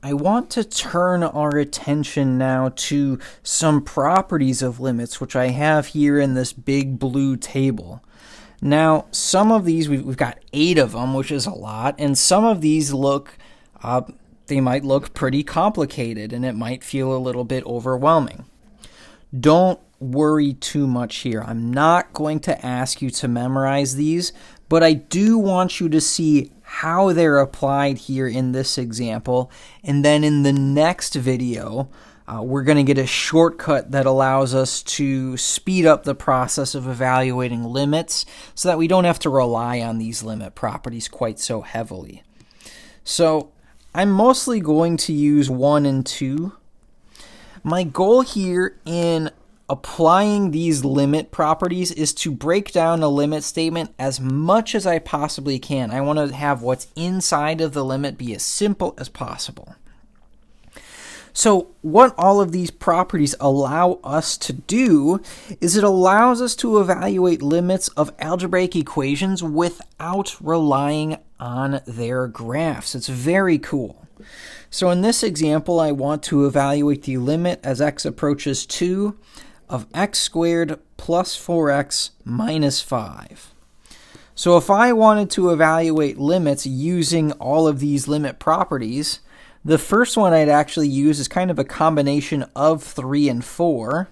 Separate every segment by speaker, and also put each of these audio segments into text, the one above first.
Speaker 1: I want to turn our attention now to some properties of limits, which I have here in this big blue table. Now, some of these, we've got 8 of them, which is a lot, and some of these look, they might look pretty complicated, and it might feel a little bit overwhelming. Don't worry too much here. I'm not going to ask you to memorize these, but I do want you to see how they're applied here in this example, and then in the next video, we're going to get a shortcut that allows us to speed up the process of evaluating limits so that we don't have to rely on these limit properties quite so heavily. So I'm mostly going to use 1 and 2. My goal here in applying these limit properties is to break down a limit statement as much as I possibly can. I want to have what's inside of the limit be as simple as possible. So what all of these properties allow us to do is it allows us to evaluate limits of algebraic equations without relying on their graphs. It's very cool. So in this example, I want to evaluate the limit as x approaches 2 of x squared plus 4x minus 5. So if I wanted to evaluate limits using all of these limit properties, the first one I'd actually use is kind of a combination of 3 and 4.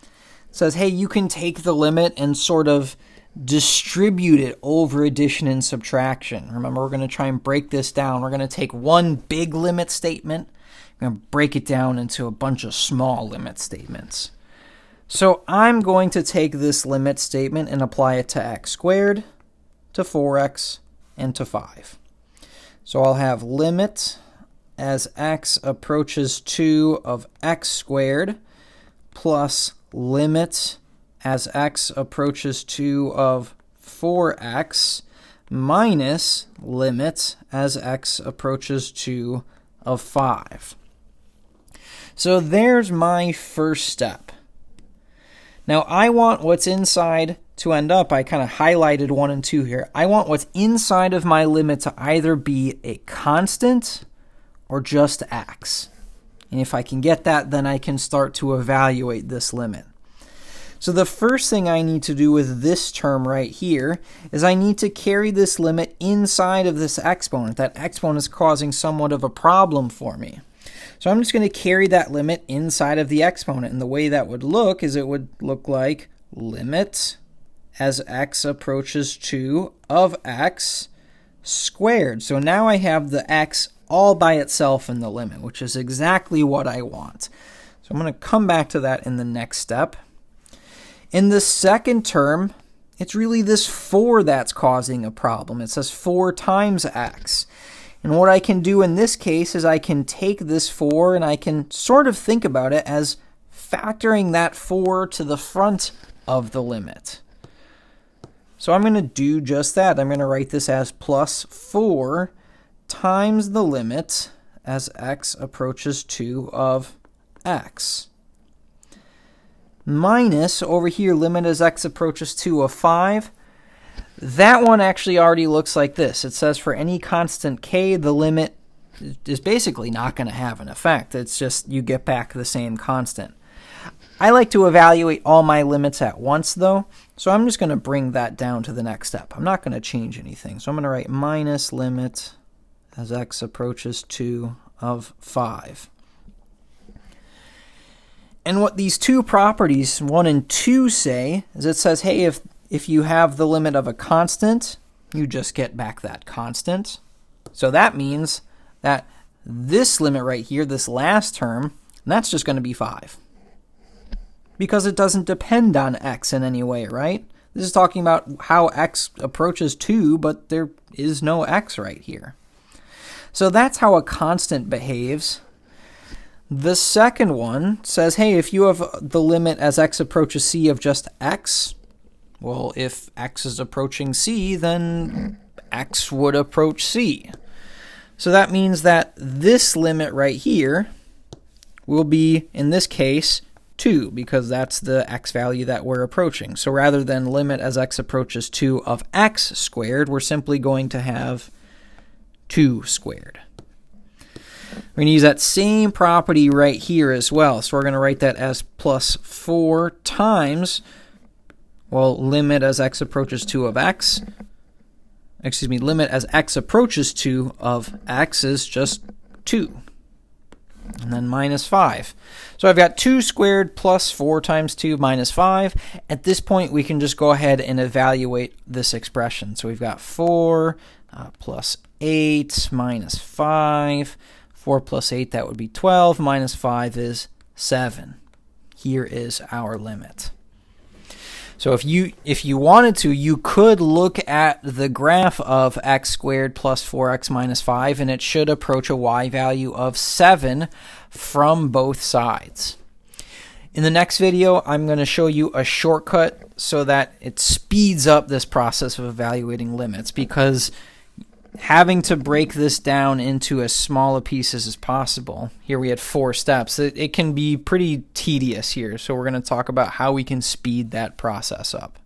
Speaker 1: It says, hey, you can take the limit and sort of distribute it over addition and subtraction. Remember, we're going to try and break this down. We're going to take one big limit statement, we're going to break it down into a bunch of small limit statements. So I'm going to take this limit statement and apply it to x squared, to 4x, and to 5. So I'll have limit as x approaches 2 of x squared plus limit as x approaches 2 of 4x minus limit as x approaches 2 of 5. So there's my first step. Now I want what's inside to end up, I kind of highlighted 1 and 2 here. I want what's inside of my limit to either be a constant or just x. And if I can get that, then I can start to evaluate this limit. So the first thing I need to do with this term right here is I need to carry this limit inside of this exponent. That exponent is causing somewhat of a problem for me. So I'm just going to carry that limit inside of the exponent. And the way that would look is it would look like limit as x approaches 2 of x squared. So now I have the x all by itself in the limit, which is exactly what I want. So I'm going to come back to that in the next step. In the second term, it's really this 4 that's causing a problem. It says 4 times x. And what I can do in this case is I can take this 4 and I can sort of think about it as factoring that 4 to the front of the limit. So I'm going to do just that. I'm going to write this as plus 4 times the limit as x approaches 2 of x. Minus, over here, limit as x approaches 2 of 5. That one actually already looks like this. It says for any constant k, the limit is basically not going to have an effect. It's just you get back the same constant. I like to evaluate all my limits at once, though, so I'm just going to bring that down to the next step. I'm not going to change anything. So I'm going to write minus limit as x approaches 2 of 5. And what these two properties, 1 and 2, say is it says, hey, if you have the limit of a constant, you just get back that constant. So that means that this limit right here, this last term, that's just going to be 5. Because it doesn't depend on x in any way, right? This is talking about how x approaches 2, but there is no x right here. So that's how a constant behaves. The second one says, hey, if you have the limit as x approaches c of just x, well, if x is approaching c, then x would approach c. So that means that this limit right here will be, in this case, 2, because that's the x value that we're approaching. So rather than limit as x approaches 2 of x squared, we're simply going to have 2 squared. We're We're going to use that same property right here as well. So we're going to write that as plus 4 times, well, limit as x approaches 2 of x. Excuse me, limit as x approaches 2 of x is just 2. And then minus 5. So I've got 2 squared plus 4 times 2 minus 5. At this point, we can just go ahead and evaluate this expression. So we've got 4 plus 8 minus 5. 4 plus 8, that would be 12. Minus 5 is 7. Here is our limit. So if you wanted to, you could look at the graph of x squared plus 4x minus 5, and it should approach a y value of 7 from both sides. In the next video, I'm going to show you a shortcut so that it speeds up this process of evaluating limits, because having to break this down into as small a pieces as possible, here we had 4 steps, it can be pretty tedious here. So we're going to talk about how we can speed that process up.